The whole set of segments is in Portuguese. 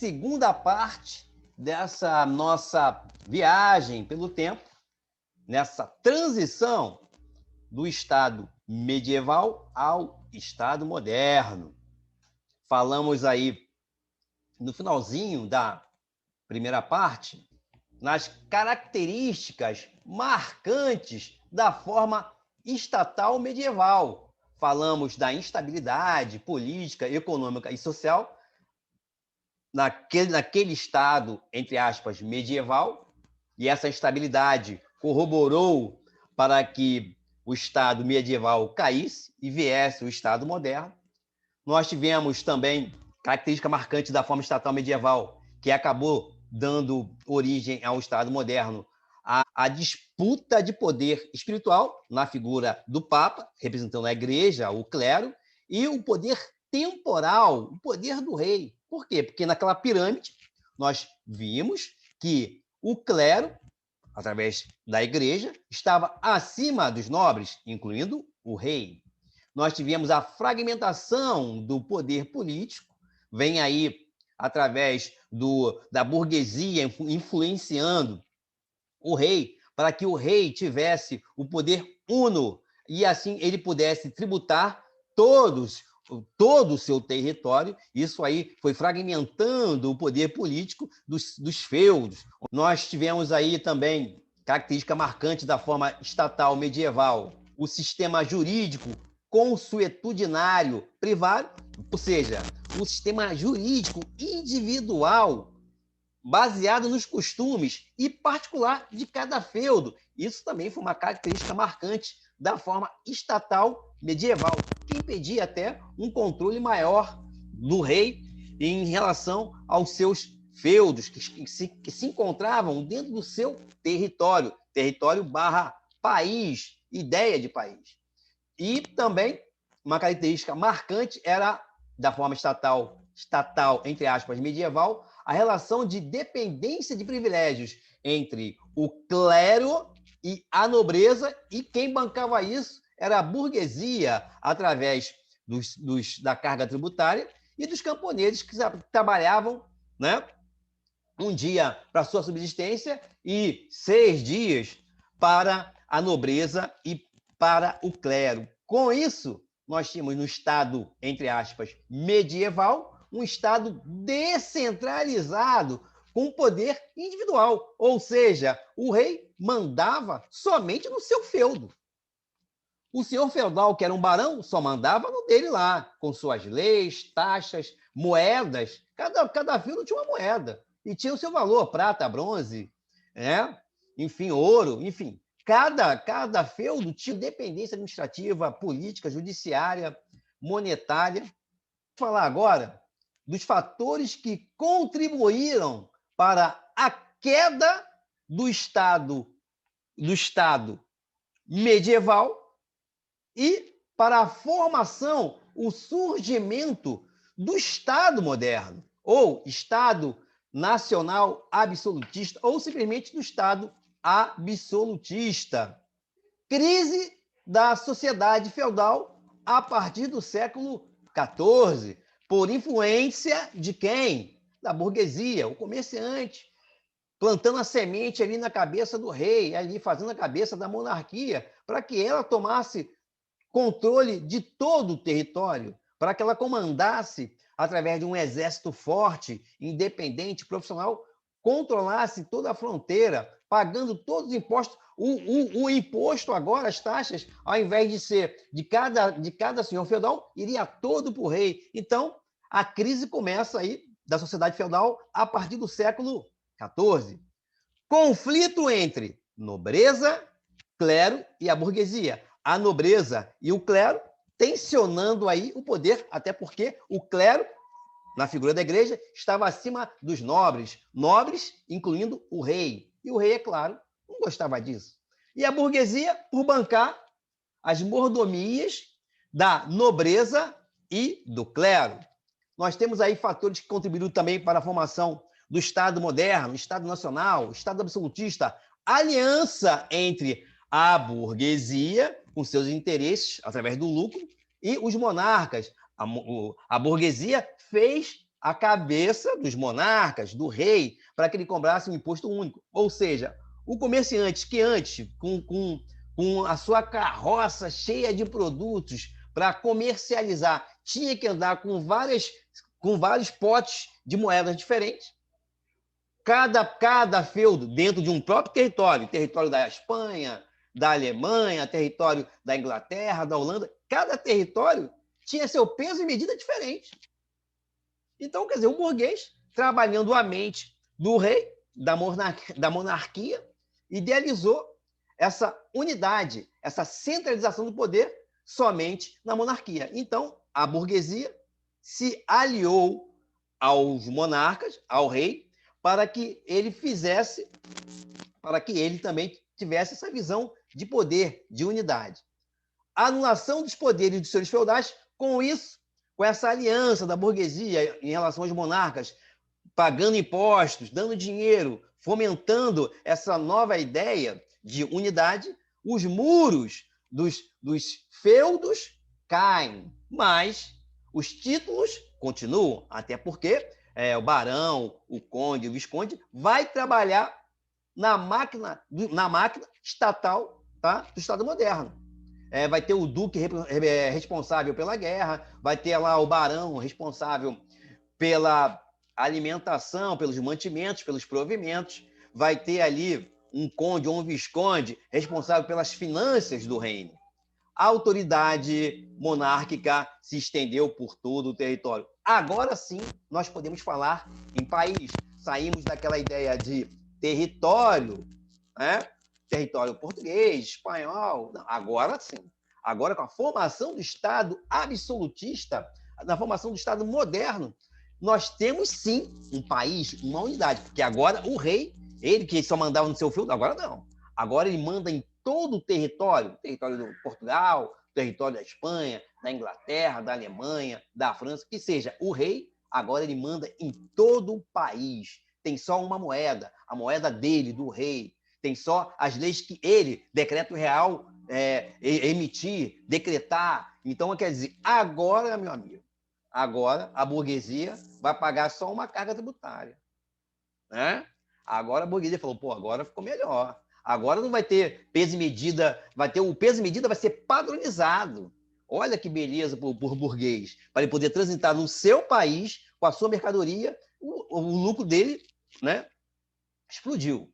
segunda parte dessa nossa viagem pelo tempo, nessa transição do Estado medieval ao Estado moderno. Falamos aí no finalzinho da primeira parte nas características marcantes da forma estatal medieval. Falamos da instabilidade política, econômica e social naquele Estado, entre aspas, medieval, e essa instabilidade corroborou para que o Estado medieval caísse e viesse o Estado moderno. Nós tivemos também característica marcante da forma estatal medieval, que acabou dando origem ao Estado moderno, a disputa de poder espiritual na figura do Papa, representando a Igreja, o clero, e o poder temporal, o poder do rei. Por quê? Porque naquela pirâmide nós vimos que o clero, através da Igreja, estava acima dos nobres, incluindo o rei. Nós tivemos a fragmentação do poder político, vem aí através da burguesia influenciando o rei, para que o rei tivesse o poder uno e assim ele pudesse tributar todo o seu território. Isso aí foi fragmentando o poder político dos feudos. Nós tivemos aí também característica marcante da forma estatal medieval, o sistema jurídico consuetudinário privado, ou seja, o sistema jurídico individual baseado nos costumes e particular de cada feudo. Isso também foi uma característica marcante da forma estatal medieval, que impedia até um controle maior do rei em relação aos seus feudos, que se encontravam dentro do seu território, território barra país, ideia de país. E também uma característica marcante era da forma estatal, entre aspas, medieval, a relação de dependência de privilégios entre o clero e a nobreza, e quem bancava isso era a burguesia, através da carga tributária, e dos camponeses que trabalhavam, né, um dia para sua subsistência e 6 dias para a nobreza e para o clero. Com isso, nós tínhamos no Estado, entre aspas, medieval, um Estado descentralizado, com poder individual. Ou seja, o rei mandava somente no seu feudo. O senhor feudal, que era um barão, só mandava no dele lá, com suas leis, taxas, moedas. Cada feudo tinha uma moeda. E tinha o seu valor, prata, bronze, né? Enfim, ouro, enfim. Cada feudo tinha dependência administrativa, política, judiciária, monetária. Vou falar agora dos fatores que contribuíram para a queda do Estado medieval e para a formação, o surgimento do Estado moderno, ou Estado nacional absolutista, ou simplesmente do Estado absolutista. Crise da sociedade feudal a partir do século XIV, por influência de quem? Da burguesia, o comerciante, plantando a semente ali na cabeça do rei, ali fazendo a cabeça da monarquia, para que ela tomasse controle de todo o território, para que ela comandasse, através de um exército forte, independente, profissional, controlasse toda a fronteira, pagando todos os impostos. O imposto agora, as taxas, ao invés de ser de cada senhor feudal, iria todo para o rei. Então, a crise começa aí da sociedade feudal a partir do século XIV. Conflito entre nobreza, clero e a burguesia. A nobreza e o clero tensionando aí o poder, até porque o clero, na figura da igreja, estava acima dos nobres, incluindo o rei. E o rei, é claro, não gostava disso. E a burguesia, por bancar as mordomias da nobreza e do clero. Nós temos aí fatores que contribuíram também para a formação do Estado moderno, Estado nacional, Estado absolutista, aliança entre a burguesia, com seus interesses, através do lucro, e os monarcas. A burguesia fez a cabeça dos monarcas, do rei, para que ele cobrasse um imposto único. Ou seja, o comerciante que antes, com a sua carroça cheia de produtos para comercializar, tinha que andar com vários potes de moedas diferentes. Cada feudo dentro de um próprio território da Espanha, da Alemanha, território da Inglaterra, da Holanda, cada território tinha seu peso e medida diferente. Então, quer dizer, o burguês, trabalhando a mente do rei, da monarquia, idealizou essa unidade, essa centralização do poder somente na monarquia. Então, a burguesia se aliou aos monarcas, ao rei, para que ele também tivesse essa visão de poder, de unidade. A anulação dos poderes dos senhores feudais, com isso, com essa aliança da burguesia em relação aos monarcas, pagando impostos, dando dinheiro, fomentando essa nova ideia de unidade, os muros dos feudos caem, mas os títulos continuam, até porque o barão, o conde, o visconde vai trabalhar na máquina estatal, tá, do Estado moderno. Vai ter o duque responsável pela guerra, vai ter lá o barão responsável pela alimentação, pelos mantimentos, pelos provimentos, vai ter ali um conde ou um visconde responsável pelas finanças do reino. A autoridade monárquica se estendeu por todo o território. Agora sim, nós podemos falar em país. Saímos daquela ideia de território, né? Território português, espanhol. Não, agora sim. Agora, com a formação do Estado absolutista, na formação do Estado moderno, nós temos sim um país, uma unidade. Porque agora o rei, ele que só mandava no seu feudo, agora não. Agora ele manda em todo o território de Portugal, território da Espanha, da Inglaterra, da Alemanha, da França, que seja o rei, agora ele manda em todo o país. Tem só uma moeda, a moeda dele, do rei. Tem só as leis que ele, decreto real, emitir, decretar. Então, quer dizer, agora, meu amigo, agora a burguesia vai pagar só uma carga tributária, né? Agora a burguesia falou, pô, agora ficou melhor. Agora não vai ter peso e medida, o peso e medida vai ser padronizado. Olha que beleza por burguês, para ele poder transitar no seu país com a sua mercadoria, o lucro dele, né, explodiu.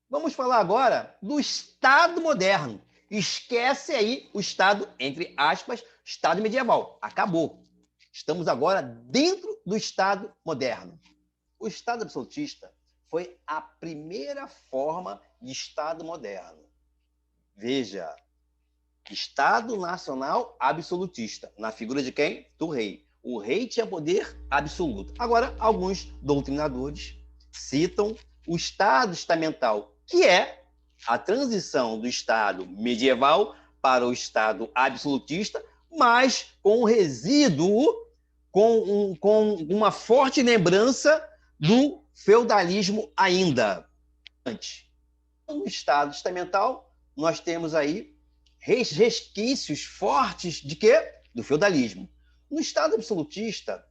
Vamos falar agora do Estado moderno. Esquece aí o Estado, entre aspas, Estado medieval. Acabou. Estamos agora dentro do Estado moderno. O Estado absolutista foi a primeira forma de Estado moderno. Veja, Estado nacional absolutista. Na figura de quem? Do rei. O rei tinha poder absoluto. Agora, alguns doutrinadores citam o Estado estamental, que é a transição do Estado medieval para o Estado absolutista, mas com um resíduo, com uma forte lembrança do feudalismo ainda. No Estado estamental, nós temos aí resquícios fortes de quê? Do feudalismo. No Estado absolutista,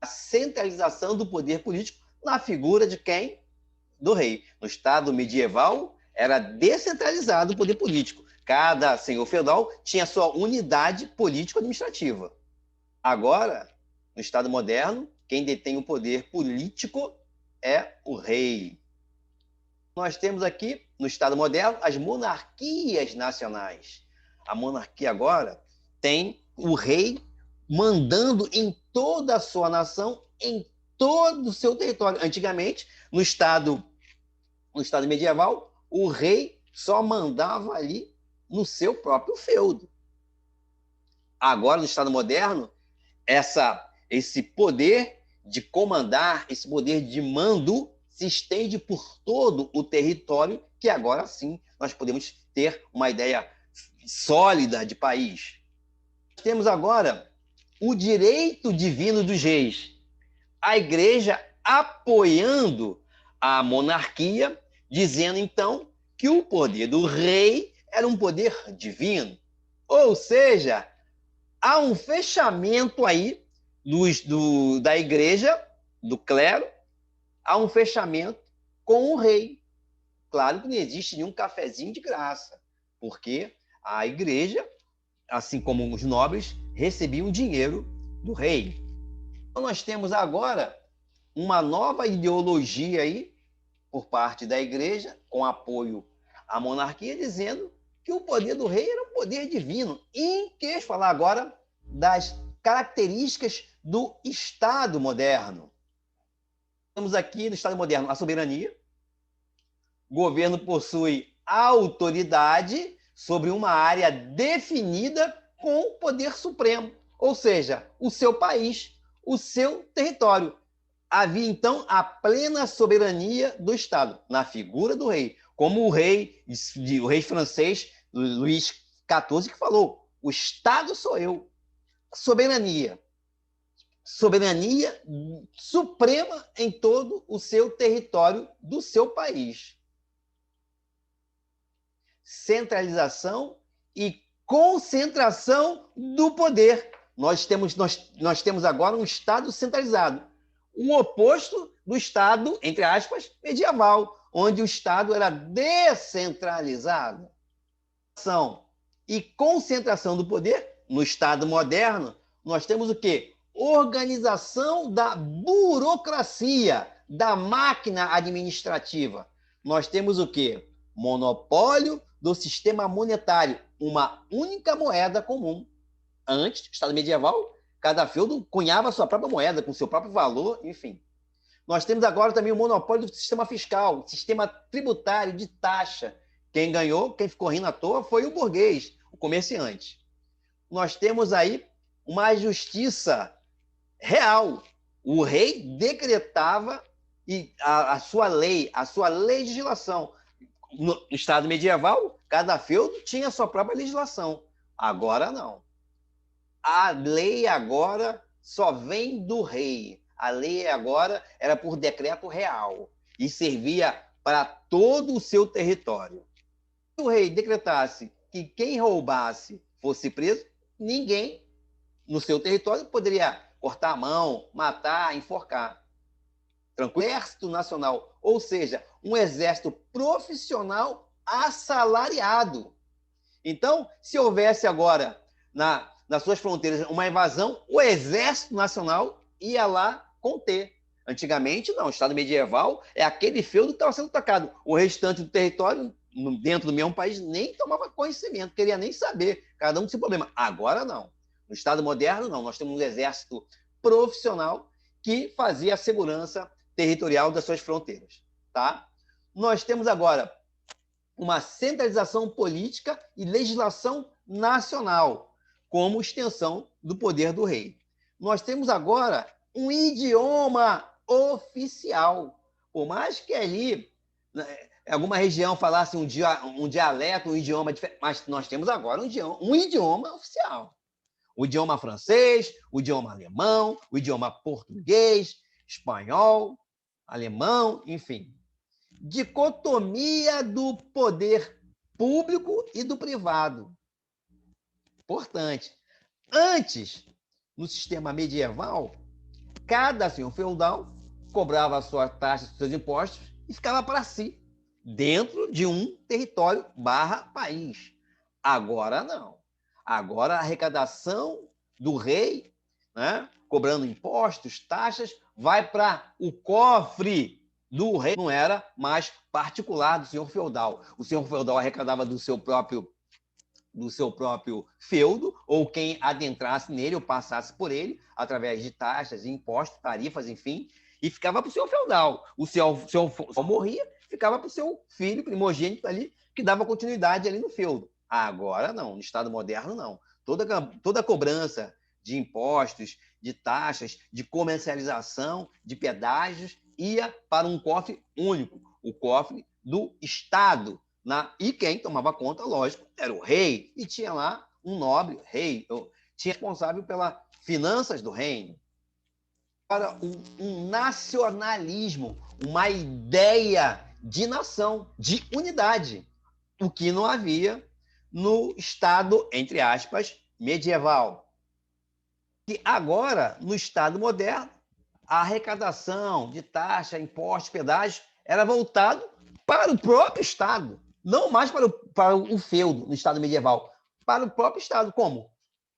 a centralização do poder político na figura de quem? Do rei. No Estado medieval, era descentralizado o poder político. Cada senhor feudal tinha sua unidade político-administrativa. Agora, no Estado moderno, quem detém o poder político é o rei. Nós temos aqui, no Estado moderno, as monarquias nacionais. A monarquia agora tem o rei mandando em toda a sua nação, em todo o seu território. Antigamente, no Estado medieval, o rei só mandava ali no seu próprio feudo. Agora, no Estado moderno, esse poder de comandar, esse poder de mando se estende por todo o território, que agora sim nós podemos ter uma ideia sólida de país. Temos agora o direito divino dos reis. A igreja apoiando a monarquia, dizendo então que o poder do rei era um poder divino. Ou seja, há um fechamento aí da igreja, do clero, a um fechamento com o rei. Claro que não existe nenhum cafezinho de graça, porque a igreja, assim como os nobres, recebiam dinheiro do rei. Então nós temos agora uma nova ideologia aí por parte da igreja, com apoio à monarquia, dizendo que o poder do rei era um poder divino. E quer falar agora das características do Estado moderno. Temos aqui no Estado moderno a soberania. O governo possui autoridade sobre uma área definida com o poder supremo, ou seja, o seu país, o seu território. Havia, então, a plena soberania do Estado, na figura do rei. Como o rei francês, Luís XIV, que falou, o Estado sou eu. Soberania. Soberania suprema em todo o seu território do seu país. Centralização e concentração do poder. Nós temos agora um Estado centralizado. O oposto do Estado, entre aspas, medieval, onde o Estado era descentralizado. E concentração do poder, no Estado moderno, nós temos o quê? Organização da burocracia, da máquina administrativa. Nós temos o quê? Monopólio do sistema monetário, uma única moeda comum. Antes, Estado medieval, cada feudo cunhava a sua própria moeda, com seu próprio valor, enfim. Nós temos agora também o monopólio do sistema fiscal, sistema tributário de taxa. Quem ganhou, quem ficou rindo à toa foi o burguês, o comerciante. Nós temos aí uma justiça real. O rei decretava a sua lei, a sua legislação. No Estado medieval, cada feudo tinha a sua própria legislação. Agora não. A lei agora só vem do rei. A lei agora era por decreto real e servia para todo o seu território. Se o rei decretasse que quem roubasse fosse preso, ninguém no seu território poderia cortar a mão, matar, enforcar. Tranquilo? Exército Nacional, ou seja, um exército profissional assalariado. Então, se houvesse agora nas suas fronteiras uma invasão, o Exército Nacional ia lá conter. Antigamente, não. O Estado medieval é aquele feudo que estava sendo atacado. O restante do território, dentro do mesmo país, nem tomava conhecimento, queria nem saber. Cada um com seu problema. Agora, não. No Estado moderno, não. Nós temos um exército profissional que fazia a segurança territorial das suas fronteiras. Tá? Nós temos agora uma centralização política e legislação nacional, como extensão do poder do rei. Nós temos agora um idioma oficial. Por mais que ali, em alguma região, falasse um dialeto, um idioma diferente, mas nós temos agora um idioma oficial. O idioma francês, o idioma alemão, o idioma português, espanhol, alemão, enfim. Dicotomia do poder público e do privado. Importante. Antes, no sistema medieval, cada senhor feudal cobrava a sua taxa, seus impostos e ficava para si, dentro de um território / país. Agora não. Agora a arrecadação do rei, né, cobrando impostos, taxas, vai para o cofre do rei. Não era mais particular do senhor feudal. O senhor feudal arrecadava do seu próprio feudo, ou quem adentrasse nele ou passasse por ele, através de taxas, impostos, tarifas, enfim, e ficava para o senhor feudal. O senhor morria, ficava para o seu filho primogênito ali, que dava continuidade ali no feudo. Agora não, no Estado moderno não. Toda cobrança de impostos, de taxas, de comercialização, de pedágios, ia para um cofre único, o cofre do Estado. E quem tomava conta, lógico, era o rei, e tinha lá um nobre rei, tinha responsável pelas finanças do reino. Para um nacionalismo, uma ideia de nação, de unidade, o que não havia no Estado, entre aspas, medieval. que agora, no Estado moderno, a arrecadação de taxa, impostos, pedágios era voltado para o próprio Estado, não mais para o feudo no Estado medieval, para o próprio Estado. Como?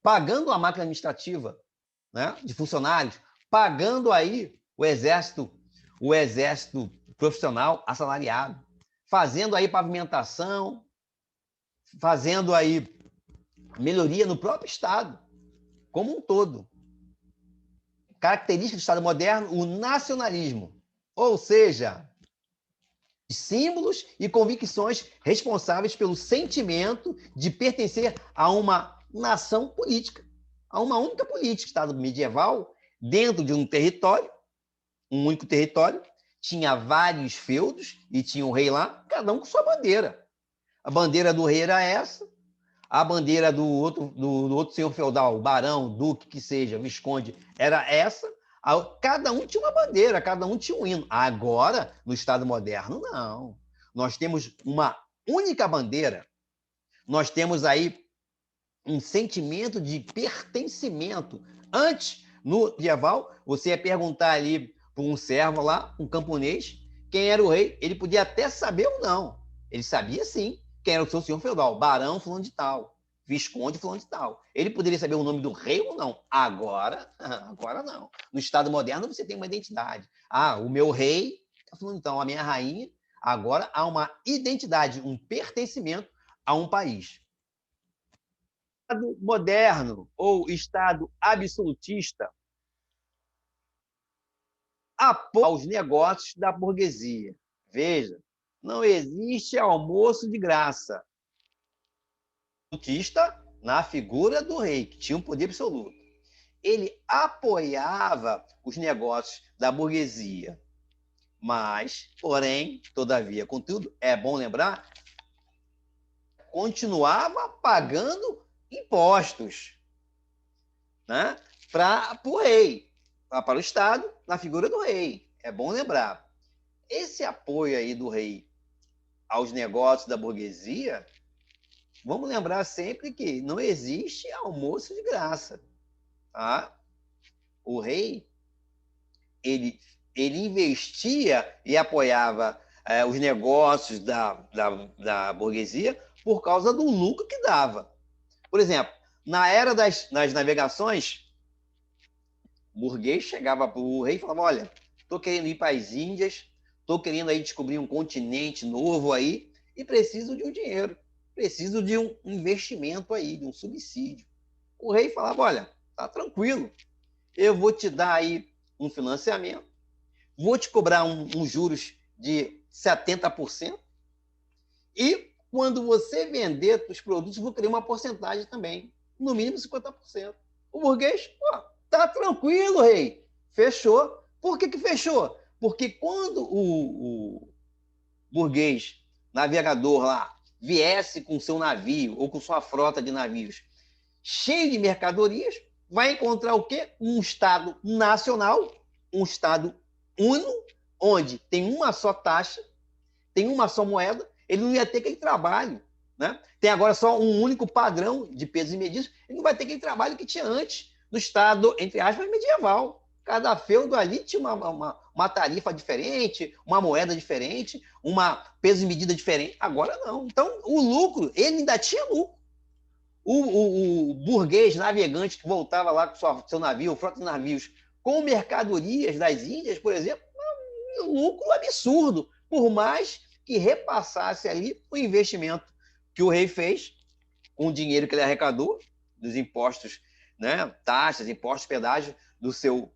Pagando a máquina administrativa, né, de funcionários, pagando aí o exército profissional assalariado, fazendo aí pavimentação, fazendo aí melhoria no próprio Estado, como um todo. Característica do Estado moderno, o nacionalismo, ou seja, símbolos e convicções responsáveis pelo sentimento de pertencer a uma nação política, a uma única política. Estado medieval, dentro de um território, um único território, tinha vários feudos e tinha um rei lá, cada um com sua bandeira. A bandeira do rei era essa, a bandeira do outro senhor feudal, barão, duque, que seja, visconde, era essa. Cada um tinha uma bandeira, cada um tinha um hino. Agora, no Estado moderno, não. Nós temos uma única bandeira. Nós temos aí um sentimento de pertencimento. Antes, no medieval, você ia perguntar ali para um servo lá, um camponês, quem era o rei. Ele podia até saber ou não. Ele sabia sim quem era o seu senhor feudal, barão fulano de tal, visconde fulano de tal. Ele poderia saber o nome do rei ou não. Agora não. No Estado moderno você tem uma identidade. Ah, o meu rei, então a minha rainha. Agora há uma identidade, um pertencimento a um país. Estado moderno ou Estado absolutista apoia os negócios da burguesia. Veja, não existe almoço de graça. Absolutista na figura do rei, que tinha um poder absoluto. Ele apoiava os negócios da burguesia. Mas, porém, todavia, contudo, é bom lembrar, continuava pagando impostos, né, para o rei, para o Estado, na figura do rei. É bom lembrar. Esse apoio aí do rei aos negócios da burguesia, vamos lembrar sempre que não existe almoço de graça. Tá? O rei, ele investia e apoiava os negócios da burguesia por causa do lucro que dava. Por exemplo, na era das navegações, o burguês chegava para o rei e falava, olha, estou querendo ir para as Índias, estou querendo aí descobrir um continente novo aí e preciso de um dinheiro, preciso de um investimento aí, de um subsídio. O rei falava, olha, tá tranquilo, eu vou te dar aí um financiamento, vou te cobrar uns juros de 70% e quando você vender os produtos, vou criar uma porcentagem também, no mínimo 50%. O burguês, pô, tá tranquilo, rei. Fechou. Por que fechou? Porque quando o burguês navegador lá viesse com seu navio ou com sua frota de navios cheio de mercadorias, vai encontrar o quê? Um Estado nacional, um Estado uno, onde tem uma só taxa, tem uma só moeda, ele não ia ter aquele trabalho. Né? Tem agora só um único padrão de pesos e medidas, ele não vai ter aquele trabalho que tinha antes no Estado, entre aspas, medieval. Cada feudo ali tinha uma tarifa diferente, uma moeda diferente, uma peso e medida diferente. Agora não. Então, o lucro, ele ainda tinha lucro. O burguês navegante que voltava lá com seu navio, frota de navios, com mercadorias das Índias, por exemplo, um lucro absurdo, por mais que repassasse ali o investimento que o rei fez com o dinheiro que ele arrecadou dos impostos, né, taxas, impostos, pedágio do seu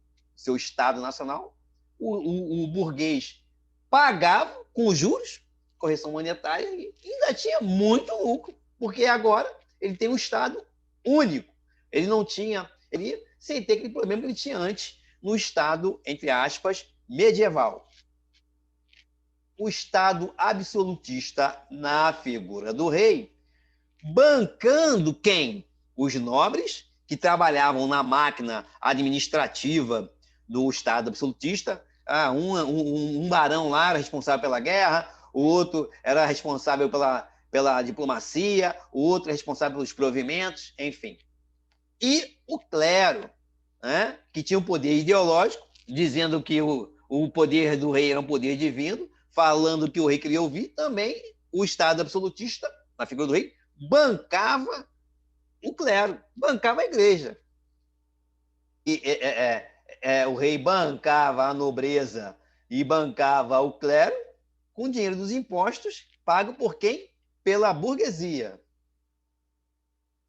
Estado nacional. O burguês pagava com juros, correção monetária, e ainda tinha muito lucro, porque agora ele tem um Estado único. Ele não tinha, ele sem ter aquele problema que ele tinha antes no Estado, entre aspas, medieval. O Estado absolutista na figura do rei, bancando quem? Os nobres, que trabalhavam na máquina administrativa do Estado absolutista. Um barão lá era responsável pela guerra, o outro era responsável pela diplomacia, o outro é responsável pelos provimentos, enfim. E o clero, né, que tinha um poder ideológico, dizendo que o poder do rei era um poder divino, falando que o rei queria ouvir, também o Estado absolutista, na figura do rei, bancava o clero, bancava a igreja. E, o rei bancava a nobreza e bancava o clero com dinheiro dos impostos pago por quem? Pela burguesia.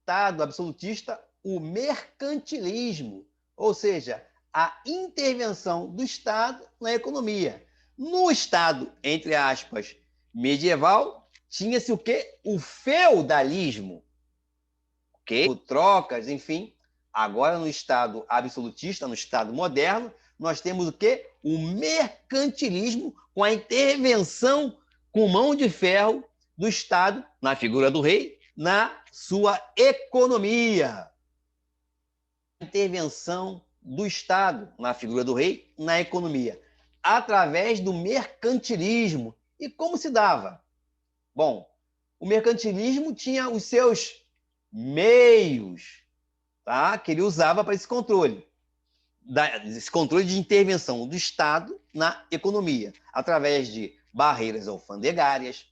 Estado absolutista, o mercantilismo, ou seja, a intervenção do Estado na economia. No Estado, entre aspas, medieval, tinha-se o quê? O feudalismo, ok? Trocas, enfim. Agora, no Estado absolutista, no Estado moderno, nós temos o quê? O mercantilismo com a intervenção com mão de ferro do Estado, na figura do rei, na sua economia. Intervenção do Estado, na figura do rei, na economia, através do mercantilismo. E como se dava? Bom, o mercantilismo tinha os seus meios, tá, que ele usava para esse controle de intervenção do Estado na economia, através de barreiras alfandegárias,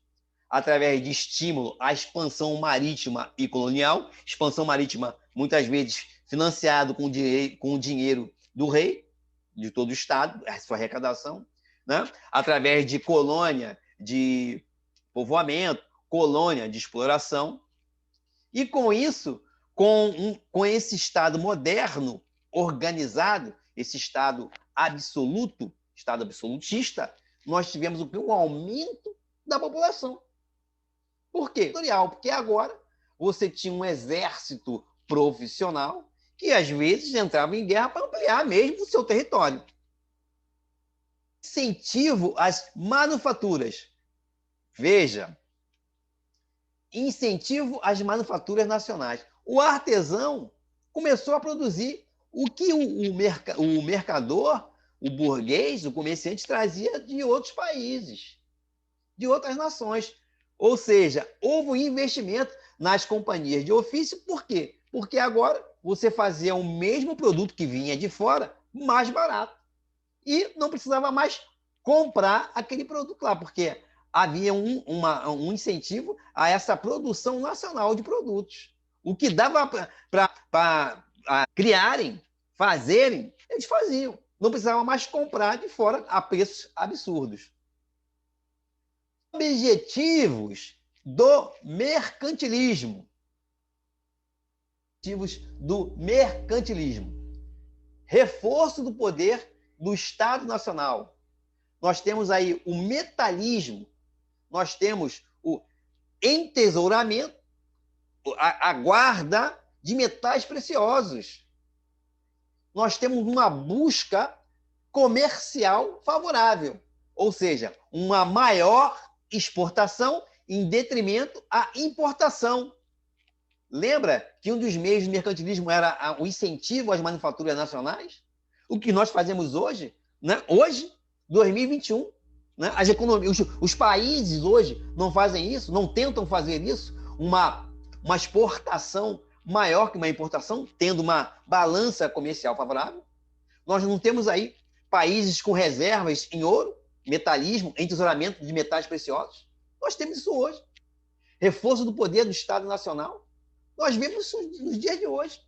através de estímulo à expansão marítima e colonial, expansão marítima muitas vezes financiado com o dinheiro do rei, de todo o Estado, a sua arrecadação, né? Através de colônia de povoamento, colônia de exploração. E com isso, com esse Estado moderno, organizado, esse Estado absoluto, Estado absolutista, nós tivemos um aumento da população. Por quê? Porque agora você tinha um exército profissional que, às vezes, entrava em guerra para ampliar mesmo o seu território. Incentivo às manufaturas. Veja, incentivo às manufaturas nacionais. O artesão começou a produzir o que o mercador, o burguês, o comerciante trazia de outros países, de outras nações. Ou seja, houve um investimento nas companhias de ofício. Por quê? Porque agora você fazia o mesmo produto que vinha de fora mais barato. E não precisava mais comprar aquele produto lá, porque havia um incentivo a essa produção nacional de produtos. O que dava para criarem, fazerem, eles faziam. Não precisava mais comprar de fora a preços absurdos. Objetivos do mercantilismo. Objetivos do mercantilismo. Reforço do poder do Estado Nacional. Nós temos aí o metalismo, nós temos o entesouramento, a guarda de metais preciosos. Nós temos uma busca comercial favorável, ou seja, uma maior exportação em detrimento à importação. Lembra que um dos meios do mercantilismo era o incentivo às manufaturas nacionais? O que nós fazemos hoje, né? Hoje, 2021, né? As economias, os países hoje não fazem isso, não tentam fazer isso, uma exportação maior que uma importação, tendo uma balança comercial favorável. Nós não temos aí países com reservas em ouro, metalismo, entesouramento de metais preciosos. Nós temos isso hoje. Reforço do poder do Estado Nacional. Nós vemos isso nos dias de hoje.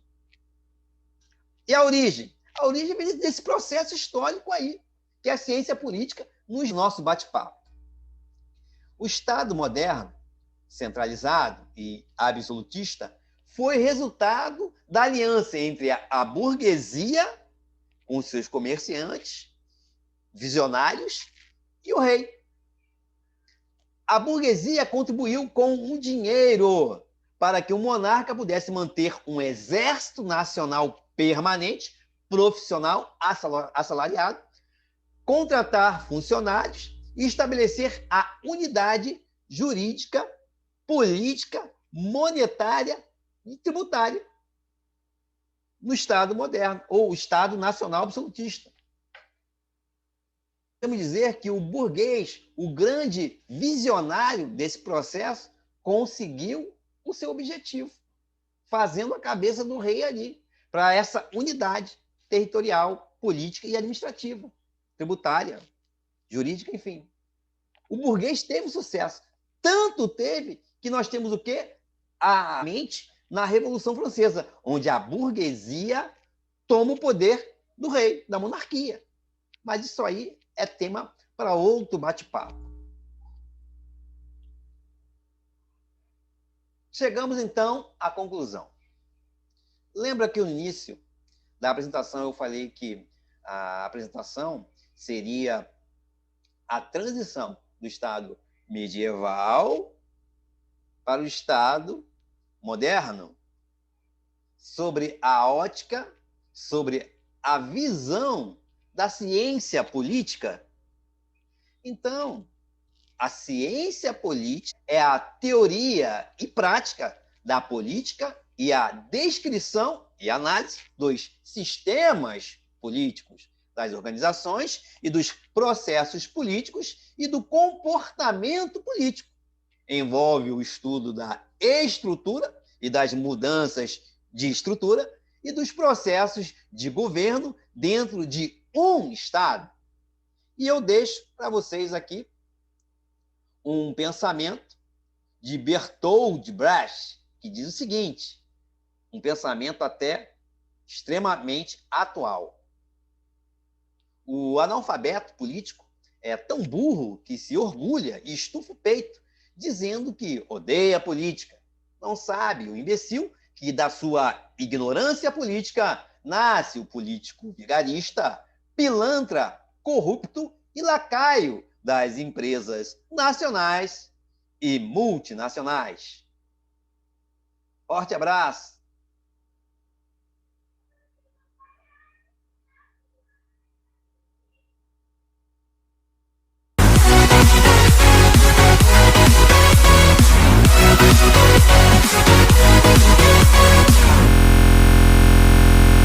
E a origem? A origem vem desse processo histórico aí, que é a ciência política no nosso bate-papo. O Estado moderno, centralizado e absolutista, foi resultado da aliança entre a burguesia, com seus comerciantes, visionários, e o rei. A burguesia contribuiu com o dinheiro para que o monarca pudesse manter um exército nacional permanente, profissional, assalariado, contratar funcionários e estabelecer a unidade jurídica, política, monetária e tributária no Estado moderno, ou Estado nacional absolutista. Podemos dizer que o burguês, o grande visionário desse processo, conseguiu o seu objetivo, fazendo a cabeça do rei ali, para essa unidade. territorial, política e administrativa, tributária, jurídica, enfim. O burguês teve sucesso. Tanto teve que nós temos o quê? A mente na Revolução Francesa, onde a burguesia toma o poder do rei, da monarquia. Mas isso aí é tema para outro bate-papo. Chegamos, então, à conclusão. Lembra que no início da apresentação eu falei que a apresentação seria a transição do Estado medieval para o Estado moderno, sobre a ótica, sobre a visão da ciência política. Então, a ciência política é a teoria e prática da política e a descrição e análise dos sistemas políticos, das organizações e dos processos políticos e do comportamento político. Envolve o estudo da estrutura e das mudanças de estrutura e dos processos de governo dentro de um Estado. E eu deixo para vocês aqui um pensamento de Bertold Brecht, que diz o seguinte, um pensamento até extremamente atual. O analfabeto político é tão burro que se orgulha e estufa o peito, dizendo que odeia a política. Não sabe, o imbecil, que da sua ignorância política nasce o político vigarista, pilantra, corrupto e lacaio das empresas nacionais e multinacionais. Forte abraço!